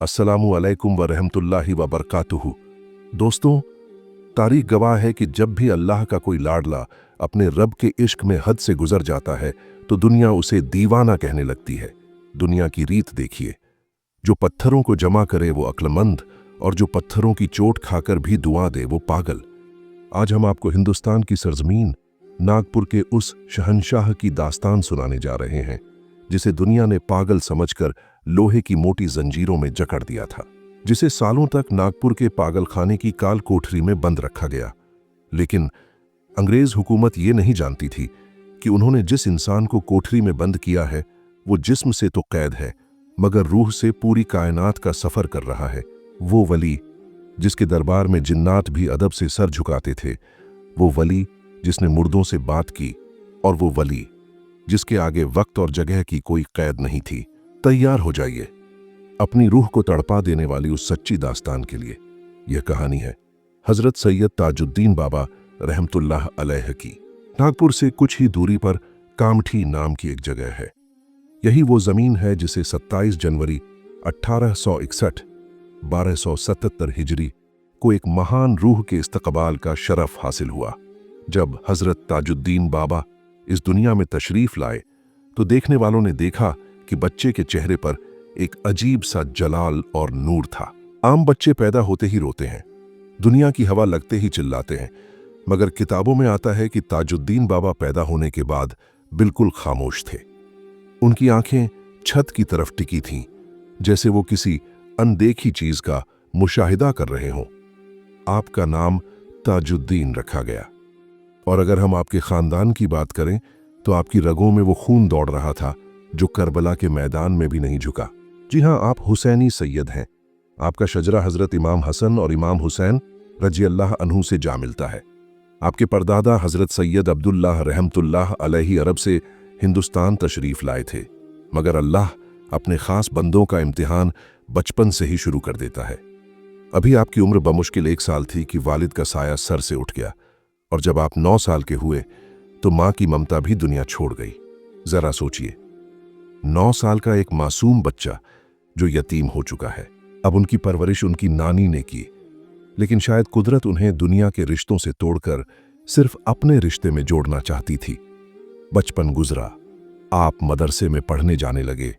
अस्सलामु अलैकुम व रहमतुल्लाहि व बरकातुहू। दोस्तों, तारीख गवाह है कि जब भी अल्लाह का कोई लाडला अपने रब के इश्क में हद से गुजर जाता है तो दुनिया उसे दीवाना कहने लगती है। दुनिया की रीत देखिए, जो पत्थरों को जमा करे वो अक्लमंद, और जो पत्थरों की चोट खाकर भी दुआ दे वो पागल। आज हम आपको हिंदुस्तान की सरजमीन नागपुर के उस शहंशाह की दास्तान सुनाने जा रहे हैं जिसे दुनिया ने पागल समझकर लोहे की मोटी जंजीरों में जकड़ दिया था, जिसे सालों तक नागपुर के पागलखाने की काल कोठरी में बंद रखा गया। लेकिन अंग्रेज हुकूमत ये नहीं जानती थी कि उन्होंने जिस इंसान को कोठरी में बंद किया है वो जिस्म से तो कैद है मगर रूह से पूरी कायनात का सफर कर रहा है। वो वली जिसके दरबार में जिन्नात भी अदब से सर झुकाते थे, वो वली जिसने मुर्दों से बात की, और वो वली जिसके आगे वक्त और जगह की कोई कैद नहीं थी। तैयार हो जाइए अपनी रूह को तड़पा देने वाली उस सच्ची दास्तान के लिए। यह कहानी है हजरत सैयद ताजुद्दीन बाबा रहमतुल्लाह अलैह की। नागपुर से कुछ ही दूरी पर कामठी नाम की एक जगह है। यही वो जमीन है जिसे 27 जनवरी 1861 1277 हिजरी को एक महान रूह के इस्तकबाल का शरफ हासिल हुआ। जब हजरत ताजुद्दीन बाबा इस दुनिया में तशरीफ लाए तो देखने वालों ने देखा कि बच्चे के चेहरे पर एक अजीब सा जलाल और नूर था। आम बच्चे पैदा होते ही रोते हैं, दुनिया की हवा लगते ही चिल्लाते हैं, मगर किताबों में आता है कि ताजुद्दीन बाबा पैदा होने के बाद बिल्कुल खामोश थे। उनकी आंखें छत की तरफ टिकी थीं, जैसे वो किसी अनदेखी चीज का मुशाहिदा कर रहे हों। आपका नाम ताजुद्दीन रखा गया, और अगर हम आपके खानदान की बात करें तो आपकी रगों में वो खून दौड़ रहा था जो करबला के मैदान में भी नहीं झुका। जी हां, आप हुसैनी सैयद हैं। आपका शजरा हजरत इमाम हसन और इमाम हुसैन रजी अल्लाह अन्हु से जा मिलता है। आपके परदादा हजरत सैयद अब्दुल्लाह रहमतुल्लाह अलैहि अरब से हिंदुस्तान तशरीफ लाए थे, मगर अल्लाह अपने खास बंदों का इम्तिहान बचपन से ही शुरू कर देता है। अभी आपकी उम्र बमुश्किल 1 साल थी कि वालिद का साया सर से उठ गया, और जब आप 9 साल के हुए तो मां की ममता भी दुनिया छोड़ गई। जरा सोचिए, 9 साल का एक मासूम बच्चा जो यतीम हो चुका है। अब उनकी परवरिश उनकी नानी ने की, लेकिन शायद कुदरत उन्हें दुनिया के रिश्तों से तोड़कर सिर्फ अपने रिश्ते में जोड़ना चाहती थी। बचपन गुजरा, आप मदरसे में पढ़ने जाने लगे।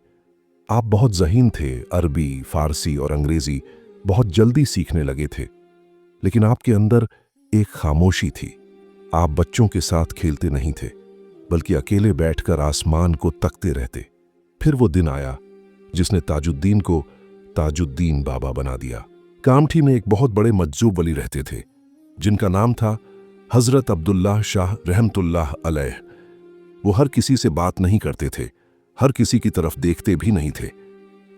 आप बहुत ज़हीन थे, अरबी, फारसी और अंग्रेजी बहुत जल्दी सीखने लगे थे, लेकिन आपके अंदर एक खामोशी थी। आप बच्चों के साथ खेलते नहीं थे, बल्कि अकेले बैठकर आसमान को तकते रहते। फिर वो दिन आया जिसने ताजुद्दीन को ताजुद्दीन बाबा बना दिया। कामठी में एक बहुत बड़े मज्जूब वली रहते थे जिनका नाम था हजरत अब्दुल्लाह शाह रहमतुल्लाह अलैह। वो हर किसी से बात नहीं करते थे, हर किसी की तरफ देखते भी नहीं थे।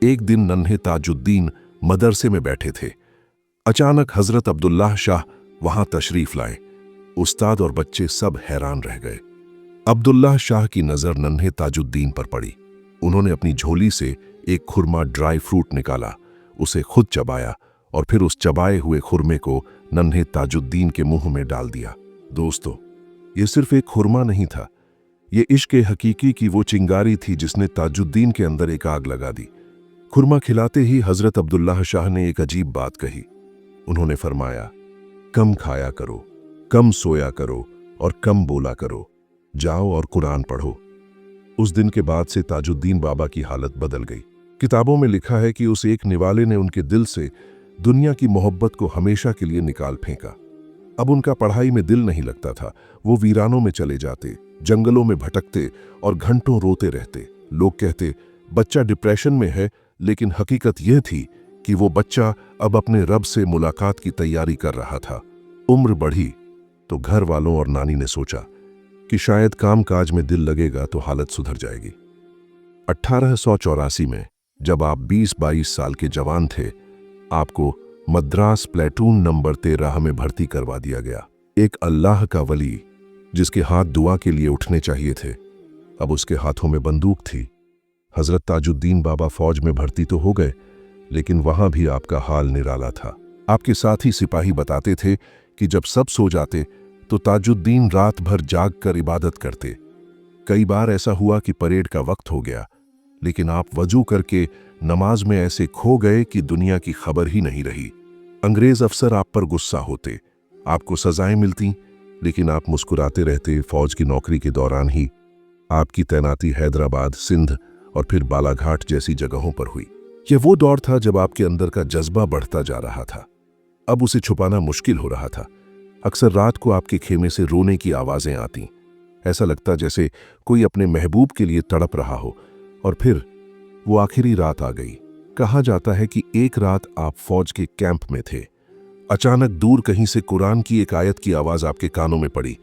एक दिन नन्हे ताजुद्दीन मदरसे में बैठे थे। अचानक हजरत अब्दुल्लाह शाह वहां तशरीफ लाए। उस्ताद और बच्चे सब हैरान रह गए। अब्दुल्लाह शाह की नजर नन्हे ताजुद्दीन पर पड़ी। उन्होंने अपनी झोली से एक खुरमा ड्राई फ्रूट निकाला, उसे खुद चबाया और फिर उस चबाए हुए खुरमे को नन्हे ताजुद्दीन के मुंह में डाल दिया। दोस्तों, ये सिर्फ एक खुरमा नहीं था, ये इश्क हकीकी की वो चिंगारी थी जिसने ताजुद्दीन के अंदर एक आग लगा दी। खुरमा खिलाते ही हजरत अब्दुल्लाह शाह ने एक अजीब बात कही। उन्होंने फरमाया, कम खाया करो, कम सोया करो और कम बोला करो, जाओ और कुरान पढ़ो। उस दिन के बाद से ताजुद्दीन बाबा की हालत बदल गई। किताबों में लिखा है कि उस एक निवाले ने उनके दिल से दुनिया की मोहब्बत को हमेशा के लिए निकाल फेंका। अब उनका पढ़ाई में दिल नहीं लगता था। वो वीरानों में चले जाते, जंगलों में भटकते और घंटों रोते रहते। लोग कहते बच्चा डिप्रेशन में है, लेकिन हकीकत यह थी कि वो बच्चा अब अपने रब से मुलाकात की तैयारी कर रहा था। उम्र बढ़ी तो घर वालों और नानी ने सोचा कि शायद काम काज में दिल लगेगा तो हालत सुधर जाएगी। 1884 में जब आप 20-22 साल के जवान थे, आपको मद्रास प्लेटून नंबर 13 में भर्ती करवा दिया गया। एक अल्लाह का वली जिसके हाथ दुआ के लिए उठने चाहिए थे, अब उसके हाथों में बंदूक थी। हजरत ताजुद्दीन बाबा फौज में भर्ती तो हो गए, लेकिन वहां भी आपका हाल निराला था। आपके साथी सिपाही बताते थे कि जब सब सो जाते तो ताजुद्दीन रात भर जाग कर इबादत करते। कई बार ऐसा हुआ कि परेड का वक्त हो गया, लेकिन आप वजू करके नमाज में ऐसे खो गए कि दुनिया की खबर ही नहीं रही। अंग्रेज अफसर आप पर गुस्सा होते, आपको सजाएं मिलती, लेकिन आप मुस्कुराते रहते। फौज की नौकरी के दौरान ही आपकी तैनाती हैदराबाद, सिंध और फिर बालाघाट जैसी जगहों पर हुई। यह वो दौर था जब आपके अंदर का जज्बा बढ़ता जा रहा था। अब उसे छुपाना मुश्किल हो रहा था। अक्सर रात को आपके खेमे से रोने की आवाजें आती। ऐसा लगता जैसे कोई अपने महबूब के लिए तड़प रहा हो। और फिर वो आखिरी रात आ गई। कहा जाता है कि एक रात आप फौज के कैंप में थे। अचानक दूर कहीं से कुरान की एक आयत की आवाज आपके कानों में पड़ी,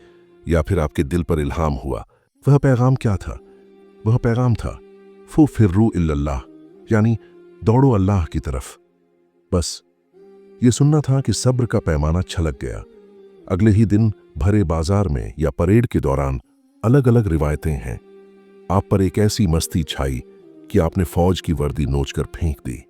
या फिर आपके दिल पर इल्हाम हुआ। वह पैगाम क्या था? वह पैगाम था फु फिर्रू इल्लल्लाह, यानी दौड़ो अल्लाह की तरफ। बस ये सुनना था कि सब्र का पैमाना छलक गया। अगले ही दिन भरे बाजार में या परेड के दौरान अलग अलग रिवायतें हैं। आप पर एक ऐसी मस्ती छाई कि आपने फौज की वर्दी नोचकर फेंक दी।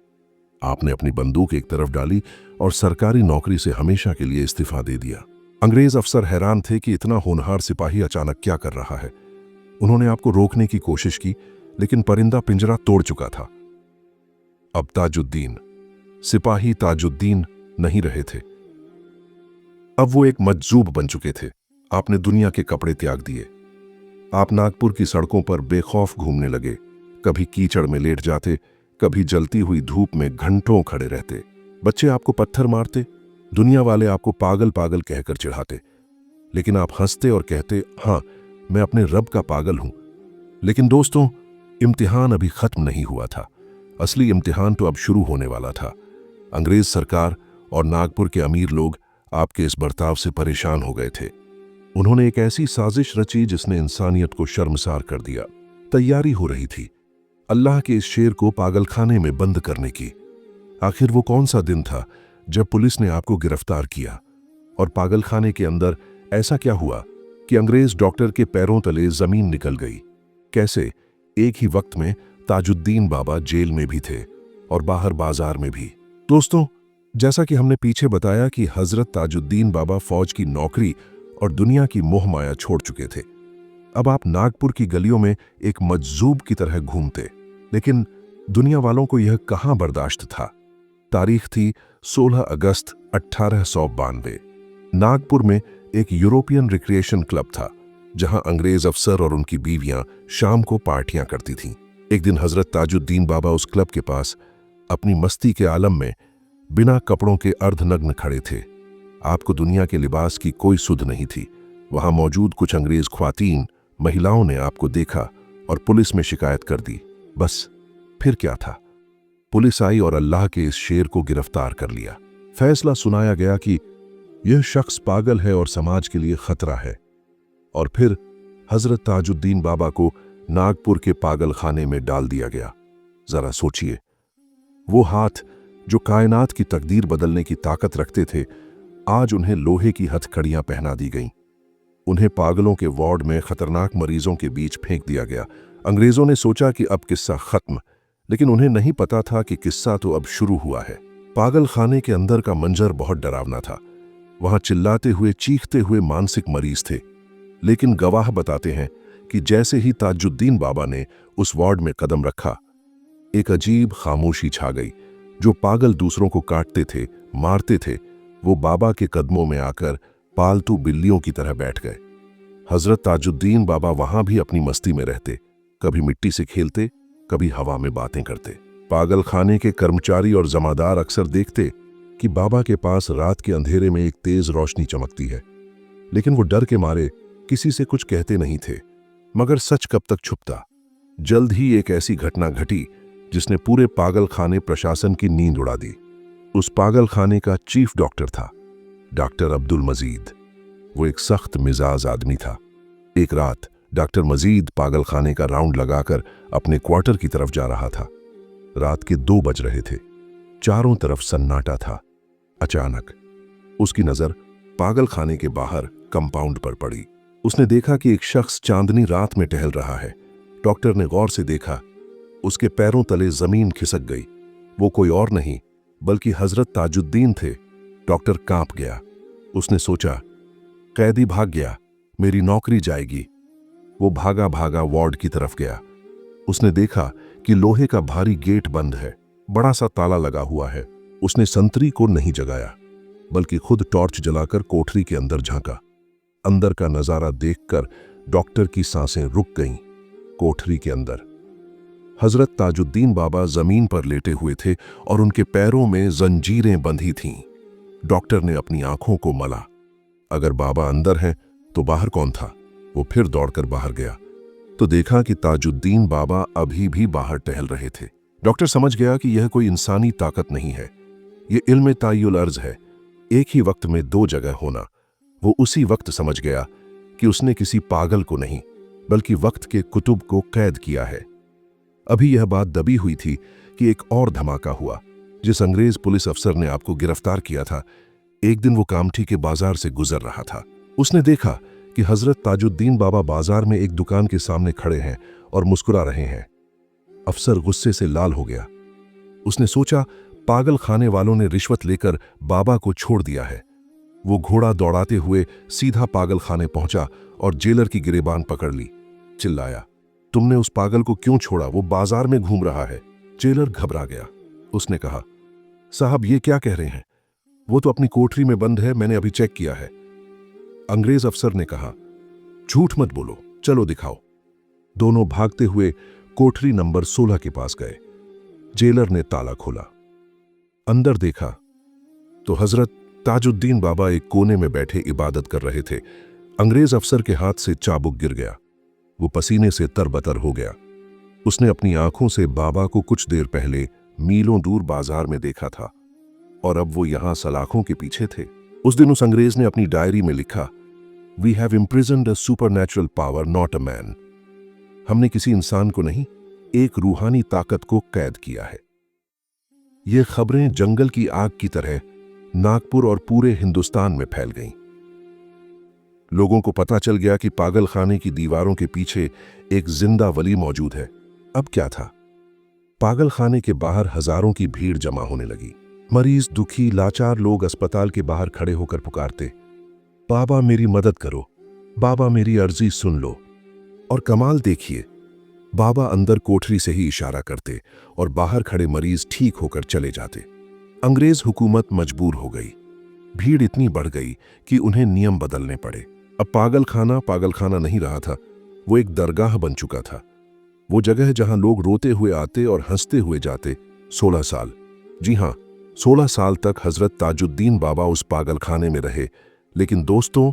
आपने अपनी बंदूक एक तरफ डाली और सरकारी नौकरी से हमेशा के लिए इस्तीफा दे दिया। अंग्रेज अफसर हैरान थे कि इतना होनहार सिपाही अचानक क्या कर रहा है। उन्होंने आपको रोकने की कोशिश की, लेकिन परिंदा पिंजरा तोड़ चुका था। अब ताजुद्दीन, सिपाही ताजुद्दीन नहीं रहे थे। अब वो एक मजजूब बन चुके थे। आपने दुनिया के कपड़े त्याग दिए। आप नागपुर की सड़कों पर बेखौफ घूमने लगे। कभी कीचड़ में लेट जाते, कभी जलती हुई धूप में घंटों खड़े रहते। बच्चे आपको पत्थर मारते, दुनिया वाले आपको पागल पागल कहकर चिढ़ाते, लेकिन आप हंसते और कहते, हाँ, मैं अपने रब का पागल हूं। लेकिन दोस्तों, इम्तिहान अभी खत्म नहीं हुआ था। असली इम्तिहान तो अब शुरू होने वाला था। अंग्रेज सरकार और नागपुर के अमीर लोग आपके इस बर्ताव से परेशान हो गए थे। उन्होंने एक ऐसी साजिश रची जिसने इंसानियत को शर्मसार कर दिया। तैयारी हो रही थी अल्लाह के इस शेर को पागलखाने में बंद करने की। आखिर वो कौन सा दिन था जब पुलिस ने आपको गिरफ्तार किया? और पागलखाने के अंदर ऐसा क्या हुआ कि अंग्रेज डॉक्टर के पैरों तले जमीन निकल गई? कैसे एक ही वक्त में ताजुद्दीन बाबा जेल में भी थे और बाहर बाजार में भी? दोस्तों, जैसा कि हमने पीछे बताया कि हजरत ताजुद्दीन बाबा फौज की नौकरी और दुनिया की मोह माया छोड़ चुके थे। अब आप नागपुर की गलियों में एक मजजूब की तरह घूमते, लेकिन दुनिया वालों को यह कहां बर्दाश्त था। तारीख थी 16 अगस्त 1892। नागपुर में एक यूरोपियन रिक्रिएशन क्लब था, जहां अंग्रेज अफसर और उनकी बीवियां शाम को पार्टियां करती थीं। एक दिन हजरत ताजुद्दीन बाबा उस क्लब के पास अपनी मस्ती के आलम में बिना कपड़ों के अर्धनग्न खड़े थे। आपको दुनिया के लिबास की कोई सुध नहीं थी। वहां मौजूद कुछ अंग्रेज ख्वातीन महिलाओं ने आपको देखा और पुलिस में शिकायत कर दी। बस फिर क्या था? पुलिस आई और अल्लाह के इस शेर को गिरफ्तार कर लिया। फैसला सुनाया गया कि यह शख्स पागल है और समाज के लिए खतरा है। और फिर हजरत ताजुद्दीन बाबा को नागपुर के पागलखाने में डाल दिया गया। जरा सोचिए, वो हाथ जो कायनात की तकदीर बदलने की ताकत रखते थे, आज उन्हें लोहे की हथकड़ियां पहना दी गईं। उन्हें पागलों के वार्ड में खतरनाक मरीजों के बीच फेंक दिया गया। अंग्रेजों ने सोचा कि अब किस्सा खत्म, लेकिन उन्हें नहीं पता था कि किस्सा तो अब शुरू हुआ है। पागल खाने के अंदर का मंजर बहुत डरावना था। वहां चिल्लाते हुए, चीखते हुए मानसिक मरीज थे। लेकिन गवाह बताते हैं कि जैसे ही ताजुद्दीन बाबा ने उस वार्ड में कदम रखा, एक अजीब खामोशी छा गई। जो पागल दूसरों को काटते थे, मारते थे, वो बाबा के कदमों में आकर पालतू बिल्लियों की तरह बैठ गए। हजरत ताजुद्दीन बाबा वहां भी अपनी मस्ती में रहते, कभी मिट्टी से खेलते, कभी हवा में बातें करते। पागल खाने के कर्मचारी और जमादार अक्सर देखते कि बाबा के पास रात के अंधेरे में एक तेज रोशनी चमकती है, लेकिन वो डर के मारे किसी से कुछ कहते नहीं थे। मगर सच कब तक छुपता? जल्द ही एक ऐसी घटना घटी जिसने पूरे पागल खाने प्रशासन की नींद उड़ा दी। उस पागल खाने का चीफ डॉक्टर था डॉक्टर अब्दुल मजीद। वो एक सख्त मिजाज आदमी था। एक रात डॉक्टर मजीद पागल खाने का राउंड लगाकर अपने क्वार्टर की तरफ जा रहा था। रात के 2 बज रहे थे। चारों तरफ सन्नाटा था। अचानक उसकी नजर पागल खाने के बाहर कंपाउंड पर पड़ी। उसने देखा कि एक शख्स चांदनी रात में टहल रहा है। डॉक्टर ने गौर से देखा, उसके पैरों तले जमीन खिसक गई। वो कोई और नहीं बल्कि हजरत ताजुद्दीन थे। डॉक्टर कांप गया। उसने सोचा, कैदी भाग गया, मेरी नौकरी जाएगी। वो भागा भागा वार्ड की तरफ गया। उसने देखा कि लोहे का भारी गेट बंद है। बड़ा सा ताला लगा हुआ है। उसने संतरी को नहीं जगाया, बल्कि खुद टॉर्च जलाकर कोठरी के अंदर झांका। अंदर का नजारा देखकर डॉक्टर की सांसें रुक गईं। कोठरी के अंदर हजरत ताजुद्दीन बाबा जमीन पर लेटे हुए थे और उनके पैरों में जंजीरें बंधी थीं। डॉक्टर ने अपनी आंखों को मला। अगर बाबा अंदर हैं तो बाहर कौन था? वो फिर दौड़कर बाहर गया तो देखा कि ताजुद्दीन बाबा अभी भी बाहर टहल रहे थे। डॉक्टर समझ गया कि यह कोई इंसानी ताकत नहीं है, यह इल्म तायुल अर्ज है, एक ही वक्त में दो जगह होना। वो उसी वक्त समझ गया कि उसने किसी पागल को नहीं, बल्कि वक्त के कुतुब को कैद किया है। अभी यह बात दबी हुई थी कि एक और धमाका हुआ। जिस अंग्रेज पुलिस अफसर ने आपको गिरफ्तार किया था, एक दिन वो कामठी के बाजार से गुजर रहा था। उसने देखा कि हजरत ताजुद्दीन बाबा बाजार में एक दुकान के सामने खड़े हैं और मुस्कुरा रहे हैं। अफसर गुस्से से लाल हो गया। उसने सोचा, पागल खाने वालों ने रिश्वत लेकर बाबा को छोड़ दिया है। वो घोड़ा दौड़ाते हुए सीधा पागल खाने पहुंचा और जेलर की गिरेबान पकड़ ली। चिल्लाया, तुमने उस पागल को क्यों छोड़ा? वो बाजार में घूम रहा है। जेलर घबरा गया। उसने कहा, साहब ये क्या कह रहे हैं? वो तो अपनी कोठरी में बंद है, मैंने अभी चेक किया है। अंग्रेज अफसर ने कहा, झूठ मत बोलो, चलो दिखाओ। दोनों भागते हुए कोठरी नंबर 16 के पास गए। जेलर ने ताला खोला। अंदर देखा तो हजरत ताजुद्दीन बाबा एक कोने में बैठे इबादत कर रहे थे। अंग्रेज अफसर के हाथ से चाबुक गिर गया। वो पसीने से तरबतर हो गया। उसने अपनी आंखों से बाबा को कुछ देर पहले मीलों दूर बाजार में देखा था और अब वो यहां सलाखों के पीछे थे। उस दिन उस अंग्रेज ने अपनी डायरी में लिखा, we have imprisoned a supernatural power, not a man. हमने किसी इंसान को नहीं, एक रूहानी ताकत को कैद किया है। ये खबरें जंगल की आग की तरह नागपुर और पूरे हिंदुस्तान में फैल गईं। लोगों को पता चल गया कि पागल खाने की दीवारों के पीछे एक जिंदा वली मौजूद है। अब क्या था? पागल खाने के बाहर हजारों की भीड़ जमा होने लगी। मरीज, दुखी, लाचार लोग अस्पताल के बाहर खड़े होकर पुकारते, बाबा मेरी मदद करो, बाबा मेरी अर्जी सुन लो। और कमाल देखिए, बाबा अंदर कोठरी से ही इशारा करते और बाहर खड़े मरीज ठीक होकर चले जाते। अंग्रेज हुकूमत मजबूर हो गई। भीड़ इतनी बढ़ गई कि उन्हें नियम बदलने पड़े। अब पागल खाना नहीं रहा था, वो एक दरगाह बन चुका था। वो जगह जहां लोग रोते हुए आते और हंसते हुए जाते। 16 साल, जी हां, 16 साल तक हजरत ताजुद्दीन बाबा उस पागल खाने में रहे। लेकिन दोस्तों,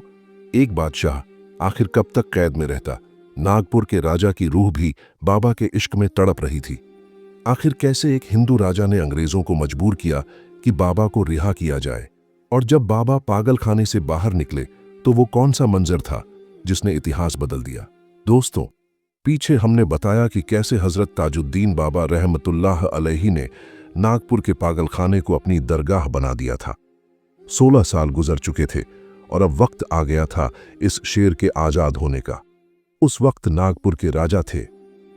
एक बादशाह आखिर कब तक कैद में रहता? नागपुर के राजा की रूह भी बाबा के इश्क में तड़प रही थी। आखिर कैसे एक हिंदू राजा ने अंग्रेजों को मजबूर किया कि बाबा को रिहा किया जाए? और जब बाबा पागल खाने से बाहर निकले तो वो कौन सा मंजर था जिसने इतिहास बदल दिया? दोस्तों, पीछे हमने बताया कि कैसे हजरत ताजुद्दीन बाबा रहमतुल्लाह अलैहि ने नागपुर के पागल खाने को अपनी दरगाह बना दिया था। 16 साल गुजर चुके थे और अब वक्त आ गया था इस शेर के आजाद होने का। उस वक्त नागपुर के राजा थे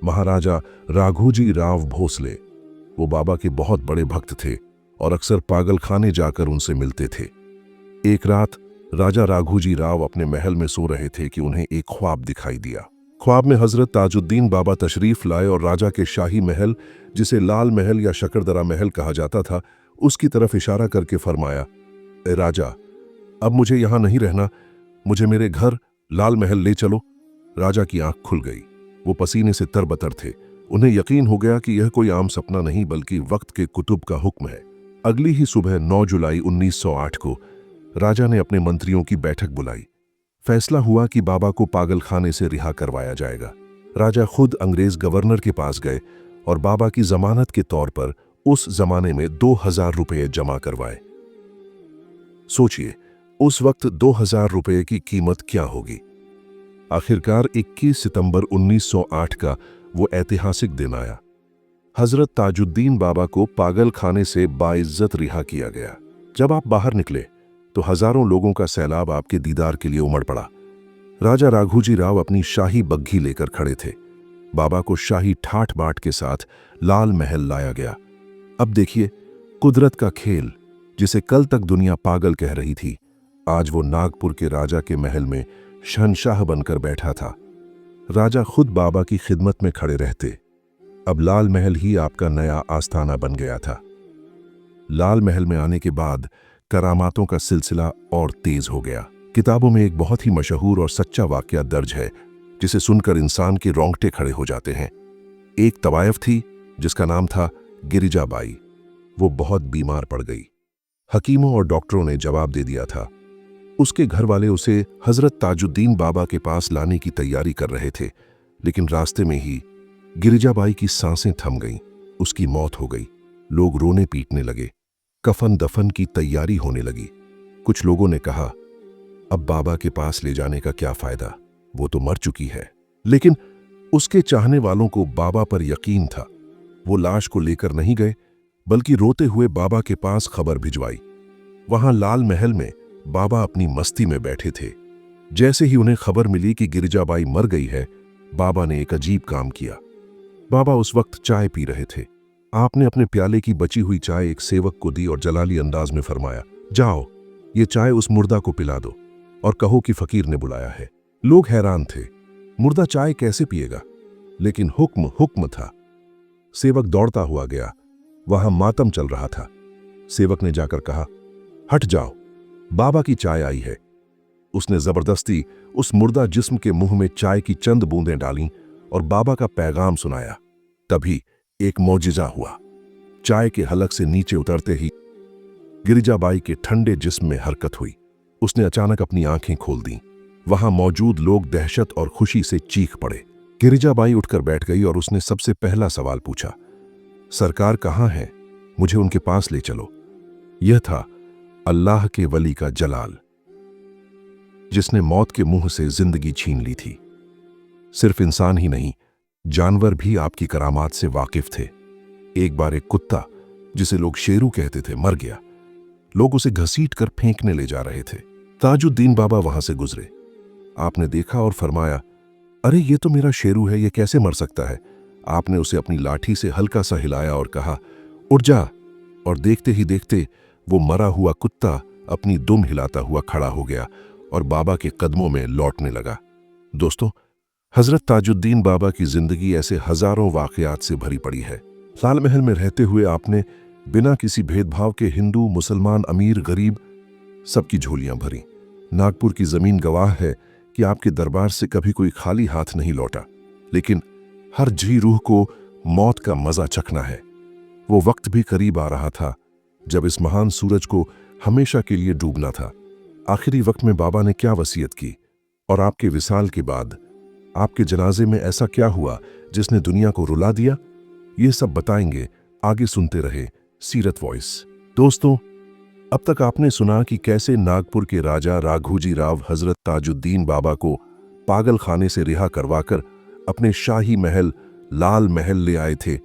महाराजा राघोजी राव भोसले। वो बाबा के बहुत बड़े भक्त थे और अक्सर पागल खाने जाकर उनसे मिलते थे। एक रात राजा राघोजी राव अपने महल में सो रहे थे कि उन्हें एक ख्वाब दिखाई दिया। ख्वाब में हजरत ताजुद्दीन बाबा तशरीफ लाए और राजा के शाही महल, जिसे लाल महल या शकरदरा महल कहा जाता था, उसकी तरफ इशारा करके फरमाया, ए राजा, अब मुझे यहां नहीं रहना, मुझे मेरे घर लाल महल ले चलो। राजा की आंख खुल गई। वो पसीने से तरबतर थे। उन्हें यकीन हो गया कि यह कोई आम सपना नहीं बल्कि वक्त के कुतुब का हुक्म है। अगली ही सुबह 9 जुलाई 1908 को राजा ने अपने मंत्रियों की बैठक बुलाई। फैसला हुआ कि बाबा को पागल खाने से रिहा करवाया जाएगा। राजा खुद अंग्रेज गवर्नर के पास गए और बाबा की जमानत के तौर पर उस जमाने में 2000 रुपये जमा करवाए। सोचिए, उस वक्त 2000 रुपये की कीमत क्या होगी। आखिरकार 21 सितंबर 1908 का वो ऐतिहासिक दिन आया। हजरत ताजुद्दीन बाबा को पागल खाने से बाइज्जत रिहा किया गया। जब आप बाहर निकले तो हजारों लोगों का सैलाब आपके दीदार के लिए उमड़ पड़ा। राजा राघोजी राव अपनी शाही बग्घी लेकर खड़े थे। बाबा को शाही ठाठ बाट के साथ लाल महल लाया गया। अब देखिए, कुदरत का खेल, जिसे कल तक दुनिया पागल कह रही थी, आज वो नागपुर के राजा के महल में शहंशाह बनकर बैठा था। राजा खुद बाबा की खिदमत में खड़े रहते। अब लाल महल ही आपका नया आस्थाना बन गया था। लाल महल में आने के बाद करामातों का सिलसिला और तेज हो गया। किताबों में एक बहुत ही मशहूर और सच्चा वाकया दर्ज है जिसे सुनकर इंसान के रोंगटे खड़े हो जाते हैं। एक तवायफ थी जिसका नाम था गिरिजाबाई। वो बहुत बीमार पड़ गई। हकीमों और डॉक्टरों ने जवाब दे दिया था। उसके घर वाले उसे हजरत ताजुद्दीन बाबा के पास लाने की तैयारी कर रहे थे, लेकिन रास्ते में ही गिरिजाबाई की सांसें थम गईं। उसकी मौत हो गई। लोग रोने पीटने लगे। कफन दफन की तैयारी होने लगी। कुछ लोगों ने कहा, अब बाबा के पास ले जाने का क्या फायदा, वो तो मर चुकी है। लेकिन उसके चाहने वालों को बाबा पर यकीन था। वो लाश को लेकर नहीं गए, बल्कि रोते हुए बाबा के पास खबर भिजवाई। वहां लाल महल में बाबा अपनी मस्ती में बैठे थे। जैसे ही उन्हें खबर मिली कि गिरिजाबाई मर गई है, बाबा ने एक अजीब काम किया। बाबा उस वक्त चाय पी रहे थे। आपने अपने प्याले की बची हुई चाय एक सेवक को दी और जलाली अंदाज में फरमाया, जाओ ये चाय उस मुर्दा को पिला दो और कहो कि फकीर ने बुलाया है। लोग हैरान थे, मुर्दा चाय कैसे पिएगा? लेकिन हुक्म हुक्म था। सेवक दौड़ता हुआ गया। वहां मातम चल रहा था। सेवक ने जाकर कहा, हट जाओ, बाबा की चाय आई है। उसने जबरदस्ती उस मुर्दा जिस्म के मुंह में चाय की चंद बूंदें डालीं और बाबा का पैगाम सुनाया। तभी एक मौजिजा हुआ। चाय के हलक से नीचे उतरते ही गिरिजाबाई के ठंडे जिस्म में हरकत हुई। उसने अचानक अपनी आंखें खोल दी। वहां मौजूद लोग दहशत और खुशी से चीख पड़े। गिरिजाबाई उठकर बैठ गई और उसने सबसे पहला सवाल पूछा, सरकार कहां है? मुझे उनके पास ले चलो। यह था अल्लाह के वली का जलाल, जिसने मौत के मुंह से जिंदगी छीन ली थी। सिर्फ इंसान ही नहीं, जानवर भी आपकी करामात से वाकिफ थे। एक बार एक कुत्ता, जिसे लोग शेरू कहते थे, मर गया। लोग उसे घसीट कर फेंकने ले जा रहे थे। ताजुद्दीन बाबा वहां से गुजरे। आपने देखा और फरमाया, अरे ये तो मेरा शेरू है, ये कैसे मर सकता है? आपने उसे अपनी लाठी से हल्का सा हिलाया और कहा, उठ जा। और देखते ही देखते वो मरा हुआ कुत्ता अपनी दुम हिलाता हुआ खड़ा हो गया और बाबा के कदमों में लौटने लगा। दोस्तों, हजरत ताजुद्दीन बाबा की जिंदगी ऐसे हजारों वाकयात से भरी पड़ी है। लाल महल में रहते हुए आपने बिना किसी भेदभाव के हिंदू, मुसलमान, अमीर, गरीब सबकी झोलियां भरी। नागपुर की जमीन गवाह है कि आपके दरबार से कभी कोई खाली हाथ नहीं लौटा। लेकिन हर जी रूह को मौत का मजा चखना है। वो वक्त भी करीब आ रहा था जब इस महान सूरज को हमेशा के लिए डूबना था। आखिरी वक्त में बाबा ने क्या वसीयत की और आपके विसाल के बाद आपके जनाजे में ऐसा क्या हुआ जिसने दुनिया को रुला दिया? ये सब बताएंगे, आगे सुनते रहे सीरत वॉइस। दोस्तों, अब तक आपने सुना कि कैसे नागपुर के राजा राघोजी राव हजरत ताजुद्दीन बाबा को पागल खाने से रिहा करवाकर अपने शाही महल लाल महल ले आए थे।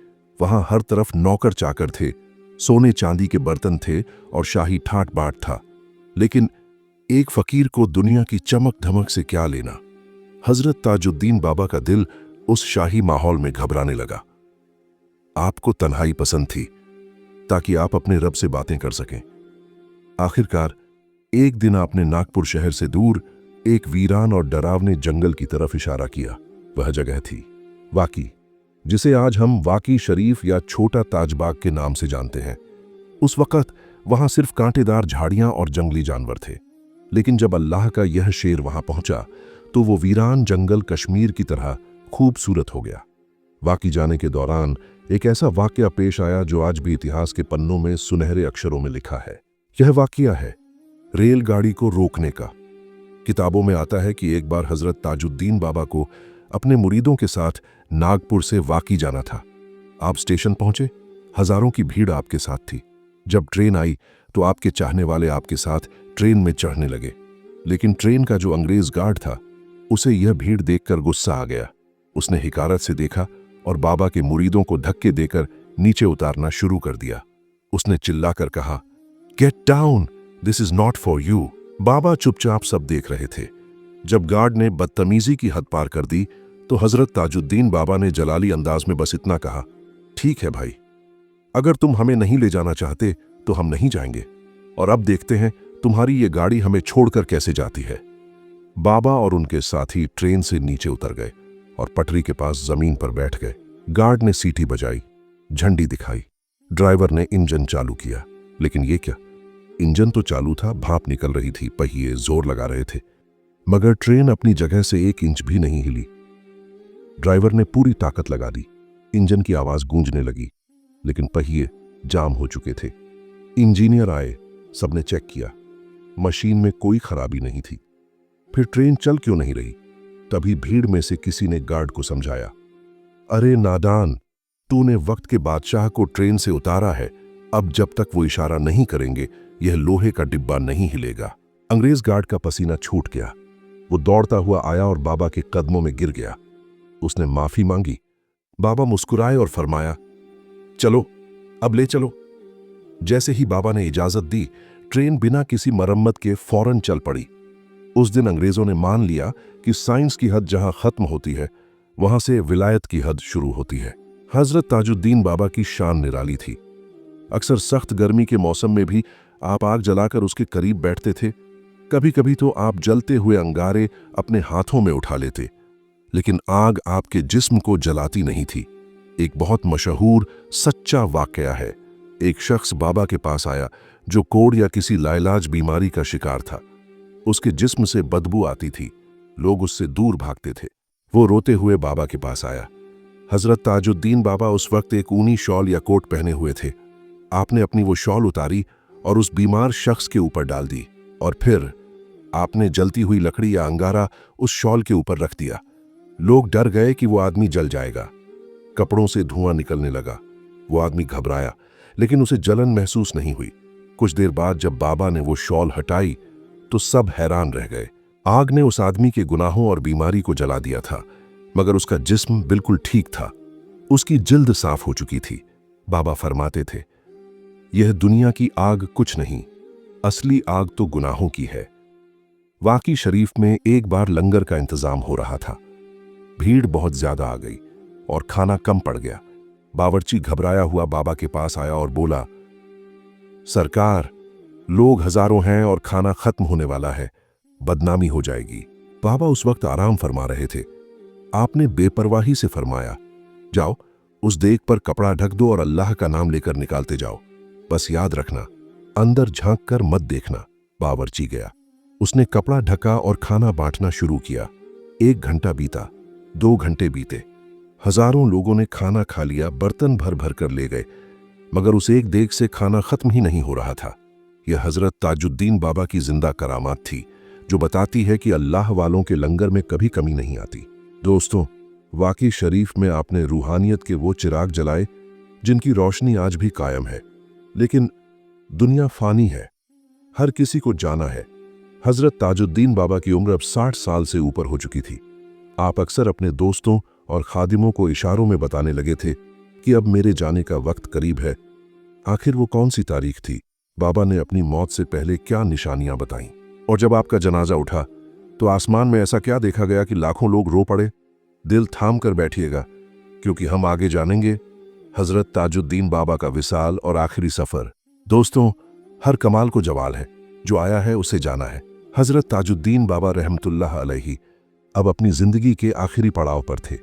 वहां हर तरफ नौकर चाकर थे, सोने चांदी के बर्तन थे और शाही ठाट बाट था। लेकिन एक फकीर को दुनिया की चमक धमक से क्या लेना? हजरत ताजुद्दीन बाबा का दिल उस शाही माहौल में घबराने लगा। आपको तन्हाई पसंद थी ताकि आप अपने रब से बातें कर सकें। आखिरकार एक दिन आपने नागपुर शहर से दूर एक वीरान और डरावने जंगल की तरफ इशारा किया। वह जगह थी वाकी, जिसे आज हम वाकी शरीफ या छोटा ताजबाग के नाम से जानते हैं। उस वक्त वहां सिर्फ कांटेदार झाड़ियां और जंगली जानवर थे। लेकिन जब अल्लाह का यह शेर वहां पहुंचा तो वो वीरान जंगल कश्मीर की तरह खूबसूरत हो गया। वाकी जाने के दौरान एक ऐसा वाकया पेश आया जो आज भी इतिहास के पन्नों में सुनहरे अक्षरों में लिखा है। यह वाकया है रेलगाड़ी को रोकने का। किताबों में आता है कि एक बार हजरत ताजुद्दीन बाबा को अपने मुरीदों के साथ नागपुर से वाकी जाना था। आप स्टेशन पहुंचे, हजारों की भीड़ आपके साथ थी। जब ट्रेन आई तो आपके चाहने वाले आपके साथ ट्रेन में चढ़ने लगे। लेकिन ट्रेन का जो अंग्रेज गार्ड था, उसे यह भीड़ देखकर गुस्सा आ गया। उसने हिकारत से देखा और बाबा के मुरीदों को धक्के देकर नीचे उतारना शुरू कर दिया। उसने चिल्लाकर कहा, get down, this is not for you. बाबा चुपचाप सब देख रहे थे। जब गार्ड ने बदतमीजी की हद पार कर दी तो हजरत ताजुद्दीन बाबा ने जलाली अंदाज में बस इतना कहा, ठीक है भाई, अगर तुम हमें नहीं ले जाना चाहते तो हम नहीं जाएंगे, और अब देखते हैं तुम्हारी ये गाड़ी हमें छोड़कर कैसे जाती है। बाबा और उनके साथी ट्रेन से नीचे उतर गए और पटरी के पास जमीन पर बैठ गए। गार्ड ने सीटी बजाई, झंडी दिखाई। ड्राइवर ने इंजन चालू किया, लेकिन ये क्या, इंजन तो चालू था, भाप निकल रही थी, पहिए जोर लगा रहे थे, मगर ट्रेन अपनी जगह से 1 इंच भी नहीं हिली। ड्राइवर ने पूरी ताकत लगा दी, इंजन की आवाज गूंजने लगी, लेकिन पहिए जाम हो चुके थे। इंजीनियर आए, सबने चेक किया, मशीन में कोई खराबी नहीं थी। फिर ट्रेन चल क्यों नहीं रही? तभी भीड़ में से किसी ने गार्ड को समझाया, अरे नादान, तूने वक्त के बादशाह को ट्रेन से उतारा है, अब जब तक वो इशारा नहीं करेंगे यह लोहे का डिब्बा नहीं हिलेगा। अंग्रेज गार्ड का पसीना छूट गया। वो दौड़ता हुआ आया और बाबा के कदमों में गिर गया। उसने माफी मांगी। बाबा मुस्कुराए और फरमाया, चलो अब ले चलो। जैसे ही बाबा ने इजाजत दी, ट्रेन बिना किसी मरम्मत के फौरन चल पड़ी। उस दिन अंग्रेजों ने मान लिया कि साइंस की हद जहां खत्म होती है, वहां से विलायत की हद शुरू होती है। हजरत ताजुद्दीन बाबा की शान निराली थी। अक्सर सख्त गर्मी के मौसम में भी आप आग जलाकर उसके करीब बैठते थे। कभी कभी तो आप जलते हुए अंगारे अपने हाथों में उठा लेते, लेकिन आग आपके जिस्म को जलाती नहीं थी। एक बहुत मशहूर सच्चा वाकया है। एक शख्स बाबा के पास आया जो कोढ़ या किसी लाइलाज बीमारी का शिकार था। उसके जिस्म से बदबू आती थी, लोग उससे दूर भागते थे। वो रोते हुए बाबा के पास आया। हजरत ताजुद्दीन बाबा उस वक्त एक ऊनी शॉल या कोट पहने हुए थे। आपने अपनी वो शॉल उतारी और उस बीमार शख्स के ऊपर डाल दी, और फिर आपने जलती हुई लकड़ी या अंगारा उस शॉल के ऊपर रख दिया। लोग डर गए कि वो आदमी जल जाएगा। कपड़ों से धुआं निकलने लगा। वो आदमी घबराया, लेकिन उसे जलन महसूस नहीं हुई। कुछ देर बाद जब बाबा ने वो शॉल हटाई तो सब हैरान रह गए। आग ने उस आदमी के गुनाहों और बीमारी को जला दिया था, मगर उसका जिस्म बिल्कुल ठीक था। उसकी जिल्द साफ हो चुकी थी। बाबा फरमाते थे, यह दुनिया की आग कुछ नहीं, असली आग तो गुनाहों की है। वाकी शरीफ में एक बार लंगर का इंतजाम हो रहा था। भीड़ बहुत ज्यादा आ गई और खाना कम पड़ गया। बावर्ची घबराया हुआ बाबा के पास आया और बोला, सरकार, लोग हजारों हैं और खाना खत्म होने वाला है, बदनामी हो जाएगी। बाबा उस वक्त आराम फरमा रहे थे। आपने बेपरवाही से फरमाया, जाओ उस देग पर कपड़ा ढक दो और अल्लाह का नाम लेकर निकालते जाओ। बस याद रखना, अंदर झांक कर मत देखना। बावर्ची गया। उसने कपड़ा ढका और खाना बांटना शुरू किया। 1 घंटा बीता, 2 घंटे बीते। हजारों लोगों ने खाना खा लिया, बर्तन भर भर कर ले गए, मगर उस एक देग से खाना खत्म ही नहीं हो रहा था। यह हजरत ताजुद्दीन बाबा की जिंदा करामात थी, जो बताती है कि अल्लाह वालों के लंगर में कभी कमी नहीं आती। दोस्तों, वाकी शरीफ में आपने रूहानियत के वो चिराग जलाए जिनकी रोशनी आज भी कायम है। लेकिन दुनिया फानी है, हर किसी को जाना है। हजरत ताजुद्दीन बाबा की उम्र अब 60 साल से ऊपर हो चुकी थी। आप अक्सर अपने दोस्तों और खादिमों को इशारों में बताने लगे थे कि अब मेरे जाने का वक्त करीब है। आखिर वो कौन सी तारीख थी? बाबा ने अपनी मौत से पहले क्या निशानियां बताईं? और जब आपका जनाजा उठा तो आसमान में ऐसा क्या देखा गया कि लाखों लोग रो पड़े? दिल थाम कर बैठिएगा, क्योंकि हम आगे जानेंगे हजरत ताजुद्दीन बाबा का विसाल और आखिरी सफर। दोस्तों, हर कमाल को जवाल है, जो आया है उसे जाना है। हजरत ताजुद्दीन बाबा रहमतुल्लाह अलैहि अब अपनी जिंदगी के आखिरी पड़ाव पर थे।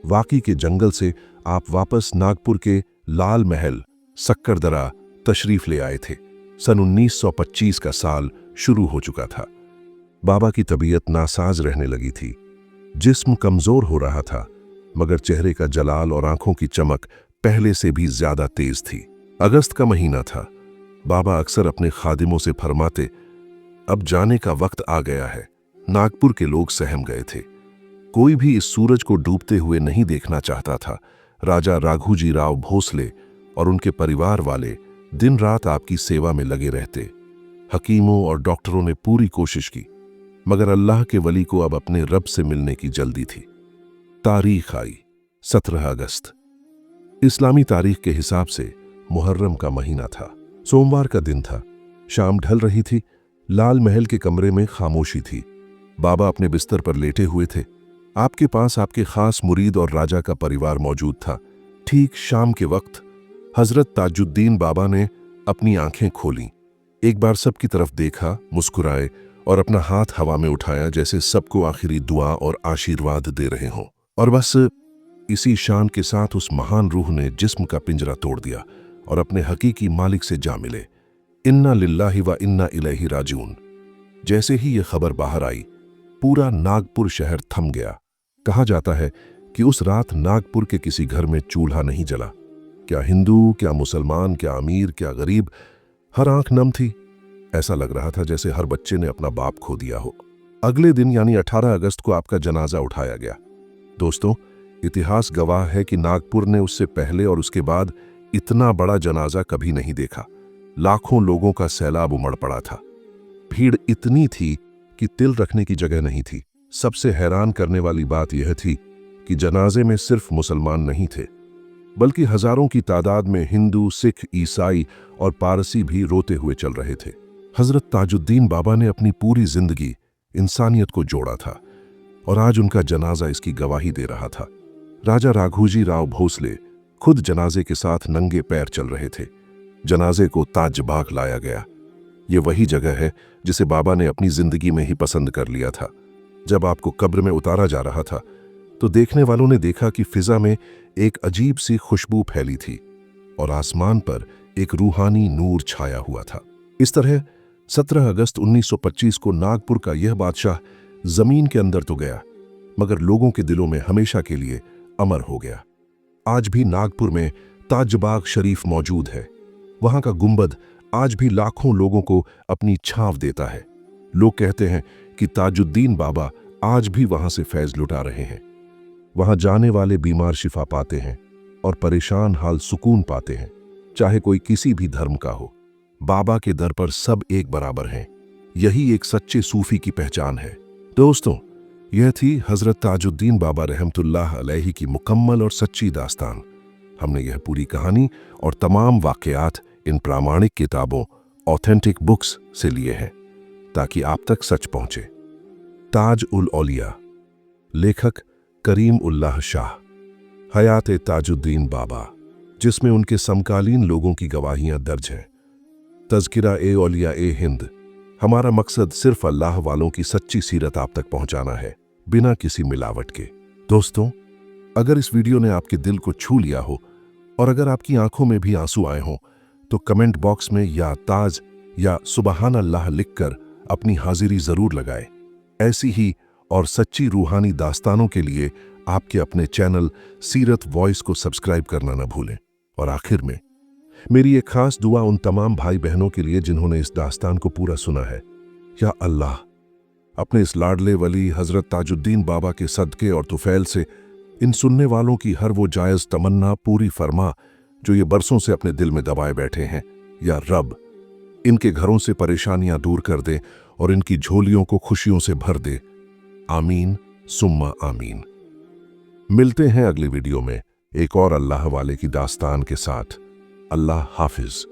वाकी के जंगल से आप वापस नागपुर के लाल महल सक्करदरा तशरीफ ले आए थे। सन 1925 का साल शुरू हो चुका था। बाबा की तबीयत नासाज रहने लगी थी। जिस्म कमजोर हो रहा था, मगर चेहरे का जलाल और आंखों की चमक पहले से भी ज्यादा तेज थी। अगस्त का महीना था। बाबा अक्सर अपने खादिमों से फरमाते, अब जाने का वक्त आ गया है। नागपुर के लोग सहम गए थे। कोई भी इस सूरज को डूबते हुए नहीं देखना चाहता था। राजा राघोजी राव भोसले और उनके परिवार वाले दिन रात आपकी सेवा में लगे रहते। हकीमों और डॉक्टरों ने पूरी कोशिश की, मगर अल्लाह के वली को अब अपने रब से मिलने की जल्दी थी। तारीख आई 17 अगस्त। इस्लामी तारीख के हिसाब से मुहर्रम का महीना था। सोमवार का दिन था। शाम ढल रही थी। लाल महल के कमरे में खामोशी थी। बाबा अपने बिस्तर पर लेटे हुए थे। आपके पास आपके खास मुरीद और राजा का परिवार मौजूद था। ठीक शाम के वक्त हजरत ताजुद्दीन बाबा ने अपनी आंखें खोलीं। एक बार सबकी तरफ देखा, मुस्कुराए और अपना हाथ हवा में उठाया, जैसे सबको आखिरी दुआ और आशीर्वाद दे रहे हों। और बस इसी शान के साथ उस महान रूह ने जिस्म का पिंजरा तोड़ दिया और अपने हकीकी मालिक से जा मिले। इन्ना लिल्लाहि व इन्ना इलैहि राजिऊन। जैसे ही यह खबर बाहर आई, पूरा नागपुर शहर थम गया। कहा जाता है कि उस रात नागपुर के किसी घर में चूल्हा नहीं जला। क्या हिंदू, क्या मुसलमान, क्या अमीर, क्या गरीब, हर आंख नम थी। ऐसा लग रहा था जैसे हर बच्चे ने अपना बाप खो दिया हो। अगले दिन यानी 18 अगस्त को आपका जनाजा उठाया गया। दोस्तों, इतिहास गवाह है कि नागपुर ने उससे पहले और उसके बाद इतना बड़ा जनाजा कभी नहीं देखा। लाखों लोगों का सैलाब उमड़ पड़ा था। भीड़ इतनी थी कि तिल रखने की जगह नहीं थी। सबसे हैरान करने वाली बात यह थी कि जनाजे में सिर्फ मुसलमान नहीं थे, बल्कि हजारों की तादाद में हिंदू, सिख, ईसाई और पारसी भी रोते हुए चल रहे थे। हजरत ताजुद्दीन बाबा ने अपनी पूरी जिंदगी इंसानियत को जोड़ा था और आज उनका जनाजा इसकी गवाही दे रहा था। राजा राघोजी राव भोसले खुद जनाजे के साथ नंगे पैर चल रहे थे। जनाजे को ताजबाग लाया गया। ये वही जगह है जिसे बाबा ने अपनी जिंदगी में ही पसंद कर लिया था। जब आपको कब्र में उतारा जा रहा था तो देखने वालों ने देखा कि फिजा में एक अजीब सी खुशबू फैली थी और आसमान पर एक रूहानी नूर छाया हुआ था। इस तरह 17 अगस्त 1925 को नागपुर का यह बादशाह जमीन के अंदर तो गया, मगर लोगों के दिलों में हमेशा के लिए अमर हो गया। आज भी नागपुर में ताजबाग शरीफ मौजूद है। वहां का गुंबद आज भी लाखों लोगों को अपनी छांव देता है। लोग कहते हैं कि ताजुद्दीन बाबा आज भी वहां से फैज लुटा रहे हैं। वहां जाने वाले बीमार शिफा पाते हैं और परेशान हाल सुकून पाते हैं, चाहे कोई किसी भी धर्म का हो। बाबा के दर पर सब एक बराबर हैं। यही एक सच्चे सूफी की पहचान है। दोस्तों, यह थी हजरत ताजुद्दीन बाबा रहमतुल्लाह अलैहि की मुकम्मल और सच्ची दास्तान। हमने यह पूरी कहानी और तमाम वाकयात इन प्रामाणिक किताबों, ऑथेंटिक बुक्स से लिए हैं ताकि आप तक सच पहुंचे। ताज उल औलिया, लेखक करीम उल्लाह शाह। हयात ताजुद्दीन बाबा, जिसमें उनके समकालीन लोगों की गवाहियां दर्ज हैं। तज़किरा ए औलिया ए हिंद। हमारा मकसद सिर्फ अल्लाह वालों की सच्ची सीरत आप तक पहुंचाना है, बिना किसी मिलावट के। दोस्तों, अगर इस वीडियो ने आपके दिल को छू लिया हो और अगर आपकी आंखों में भी आंसू आए हों, तो कमेंट बॉक्स में या ताज या सुबहान अल्लाह लिखकर अपनी हाजिरी जरूर लगाएं। ऐसी ही और सच्ची रूहानी दास्तानों के लिए आपके अपने चैनल सीरत वॉइस को सब्सक्राइब करना न भूलें। और आखिर में मेरी एक खास दुआ उन तमाम भाई बहनों के लिए जिन्होंने इस दास्तान को पूरा सुना है। या अल्लाह, अपने इस लाडले वली हजरत ताजुद्दीन बाबा के सदके और तुफैल से इन सुनने वालों की हर वो जायज़ तमन्ना पूरी फरमा जो ये बरसों से अपने दिल में दबाए बैठे हैं। या रब, इनके घरों से परेशानियां दूर कर दे और इनकी झोलियों को खुशियों से भर दे। आमीन सुम्मा आमीन। मिलते हैं अगली वीडियो में एक और अल्लाह वाले की दास्तान के साथ। अल्लाह हाफिज।